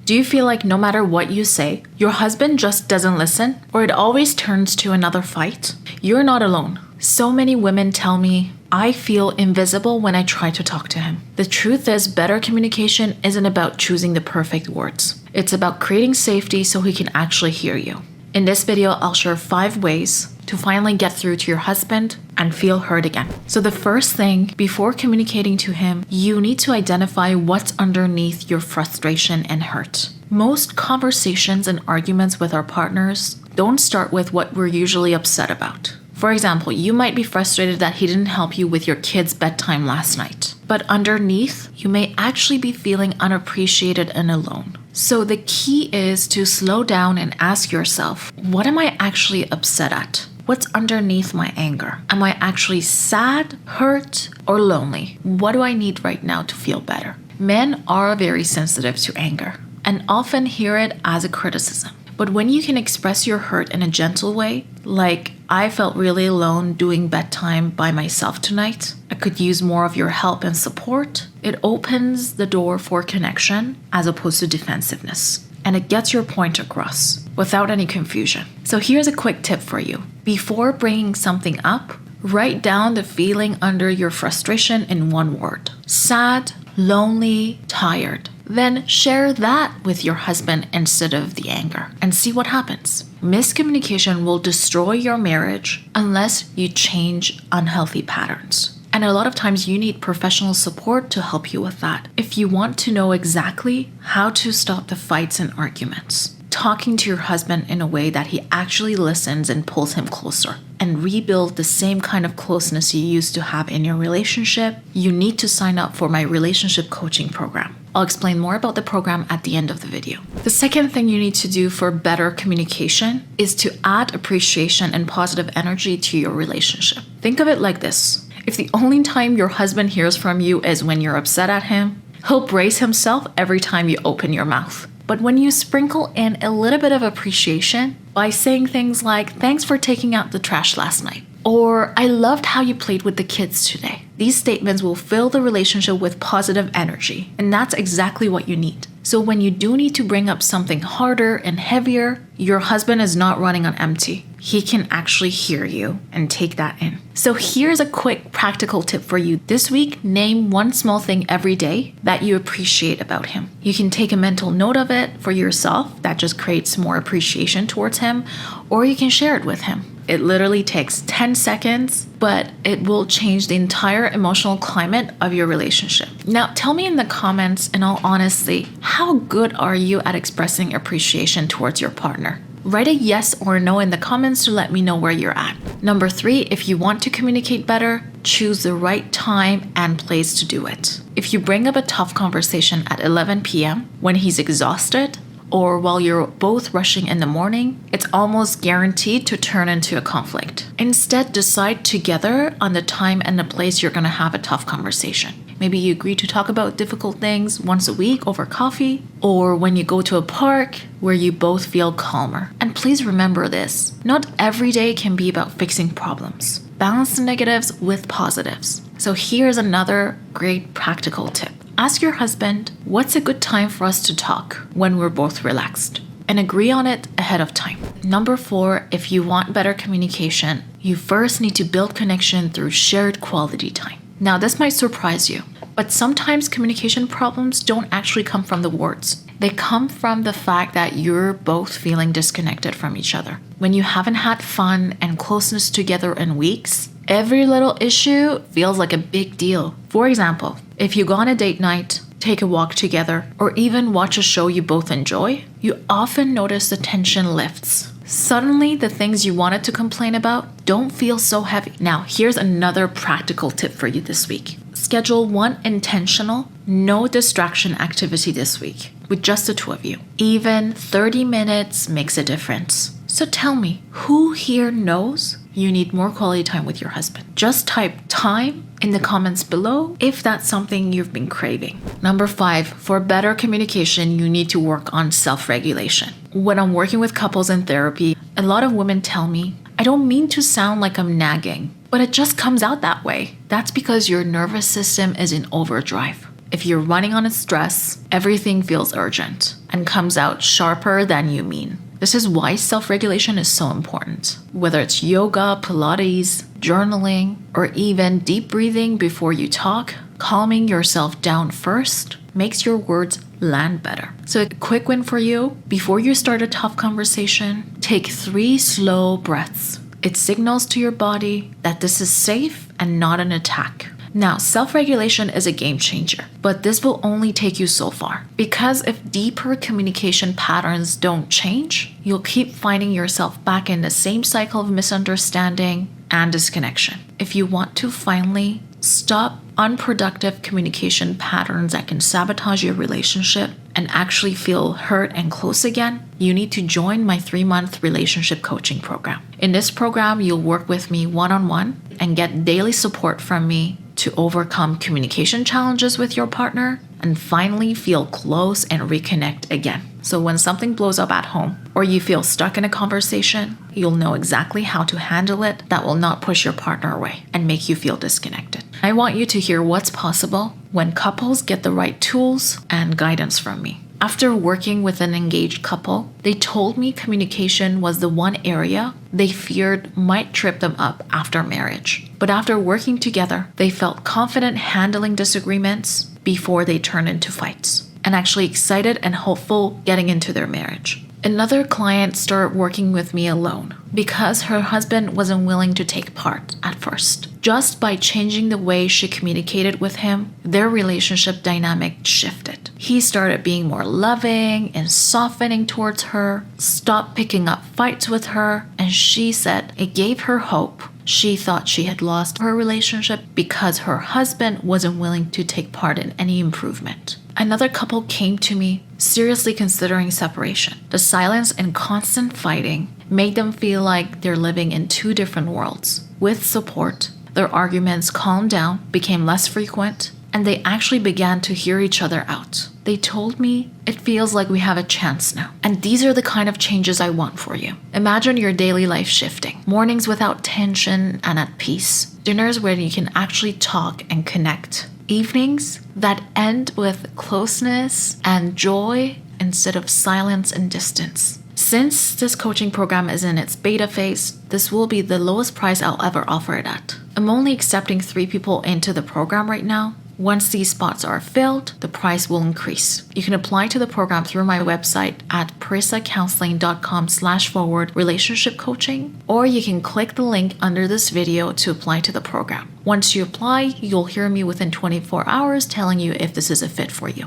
Do you feel like no matter what you say, your husband just doesn't listen, or it always turns to another fight? You're not alone. So many women tell me, I feel invisible when I try to talk to him. The truth is, better communication isn't about choosing the perfect words. It's about creating safety so he can actually hear you. In this video, I'll share 5 ways to finally get through to your husband and feel heard again. So the first thing, before communicating to him, you need to identify what's underneath your frustration and hurt. Most conversations and arguments with our partners don't start with what we're usually upset about. For example, you might be frustrated that he didn't help you with your kid's bedtime last night. But underneath, you may actually be feeling unappreciated and alone. So the key is to slow down and ask yourself, what am I actually upset at? What's underneath my anger? Am I actually sad, hurt, or lonely? What do I need right now to feel better? Men are very sensitive to anger and often hear it as a criticism. But when you can express your hurt in a gentle way, like, I felt really alone doing bedtime by myself tonight, I could use more of your help and support, it opens the door for connection as opposed to defensiveness. And it gets your point across without any confusion. So here's a quick tip for you. Before bringing something up, write down the feeling under your frustration in one word. Sad, lonely, tired. Then share that with your husband instead of the anger and see what happens. Miscommunication will destroy your marriage unless you change unhealthy patterns. And a lot of times you need professional support to help you with that. If you want to know exactly how to stop the fights and arguments, talking to your husband in a way that he actually listens and pulls him closer and rebuild the same kind of closeness you used to have in your relationship, you need to sign up for my relationship coaching program. I'll explain more about the program at the end of the video. The second thing you need to do for better communication is to add appreciation and positive energy to your relationship. Think of it like this. If the only time your husband hears from you is when you're upset at him, he'll brace himself every time you open your mouth. But when you sprinkle in a little bit of appreciation by saying things like, thanks for taking out the trash last night, or I loved how you played with the kids today, these statements will fill the relationship with positive energy, and that's exactly what you need. So when you do need to bring up something harder and heavier, your husband is not running on empty. He can actually hear you and take that in. So here's a quick practical tip for you. This week, name one small thing every day that you appreciate about him. You can take a mental note of it for yourself. That just creates more appreciation towards him, or you can share it with him. It literally takes 10 seconds, but it will change the entire emotional climate of your relationship. Now, tell me in the comments, in all honesty, how good are you at expressing appreciation towards your partner? Write a yes or no in the comments to let me know where you're at. Number 3, if you want to communicate better, choose the right time and place to do it. If you bring up a tough conversation at 11 p.m. when he's exhausted, or while you're both rushing in the morning, it's almost guaranteed to turn into a conflict. Instead, decide together on the time and the place you're going to have a tough conversation. Maybe you agree to talk about difficult things once a week over coffee, or when you go to a park where you both feel calmer. And please remember this, not every day can be about fixing problems. Balance the negatives with positives. So here's another great practical tip. Ask your husband, what's a good time for us to talk when we're both relaxed? And agree on it ahead of time. Number 4, if you want better communication, you first need to build connection through shared quality time. Now, this might surprise you, but sometimes communication problems don't actually come from the words. They come from the fact that you're both feeling disconnected from each other. When you haven't had fun and closeness together in weeks, every little issue feels like a big deal. For example, if you go on a date night, take a walk together, or even watch a show you both enjoy, you often notice the tension lifts. Suddenly, the things you wanted to complain about don't feel so heavy. Now, here's another practical tip for you this week. Schedule one intentional, no distraction activity this week with just the two of you. Even 30 minutes makes a difference. So tell me, who here knows you need more quality time with your husband? Just type time in the comments below if that's something you've been craving. Number 5, for better communication, you need to work on self-regulation. When I'm working with couples in therapy, a lot of women tell me, I don't mean to sound like I'm nagging, but it just comes out that way. That's because your nervous system is in overdrive. If you're running on a stress, everything feels urgent and comes out sharper than you mean. This is why self-regulation is so important. Whether it's yoga, Pilates, journaling, or even deep breathing before you talk, calming yourself down first makes your words land better. So a quick win for you: before you start a tough conversation, take 3 slow breaths. It signals to your body that this is safe and not an attack. Now, self-regulation is a game changer, but this will only take you so far. Because if deeper communication patterns don't change, you'll keep finding yourself back in the same cycle of misunderstanding and disconnection. If you want to finally stop unproductive communication patterns that can sabotage your relationship and actually feel heard and close again, you need to join my 3-month relationship coaching program. In this program, you'll work with me one-on-one and get daily support from me to overcome communication challenges with your partner and finally feel close and reconnect again. So when something blows up at home or you feel stuck in a conversation, you'll know exactly how to handle it that will not push your partner away and make you feel disconnected. I want you to hear what's possible when couples get the right tools and guidance from me. After working with an engaged couple, they told me communication was the one area they feared might trip them up after marriage. But after working together, they felt confident handling disagreements before they turned into fights, and actually excited and hopeful getting into their marriage. Another client started working with me alone because her husband wasn't willing to take part at first. Just by changing the way she communicated with him, their relationship dynamic shifted. He started being more loving and softening towards her, stopped picking up fights with her, and she said it gave her hope. She thought she had lost her relationship because her husband wasn't willing to take part in any improvement. Another couple came to me seriously considering separation. The silence and constant fighting made them feel like they're living in 2 different worlds. With support, their arguments calmed down, became less frequent, and they actually began to hear each other out. They told me, it feels like we have a chance now. And these are the kind of changes I want for you. Imagine your daily life shifting. Mornings without tension and at peace. Dinners where you can actually talk and connect. Evenings that end with closeness and joy instead of silence and distance. Since this coaching program is in its beta phase, this will be the lowest price I'll ever offer it at. I'm only accepting 3 people into the program right now. Once these spots are filled, the price will increase. You can apply to the program through my website at parisacounselling.com/relationship coaching, or you can click the link under this video to apply to the program. Once you apply, you'll hear me within 24 hours telling you if this is a fit for you.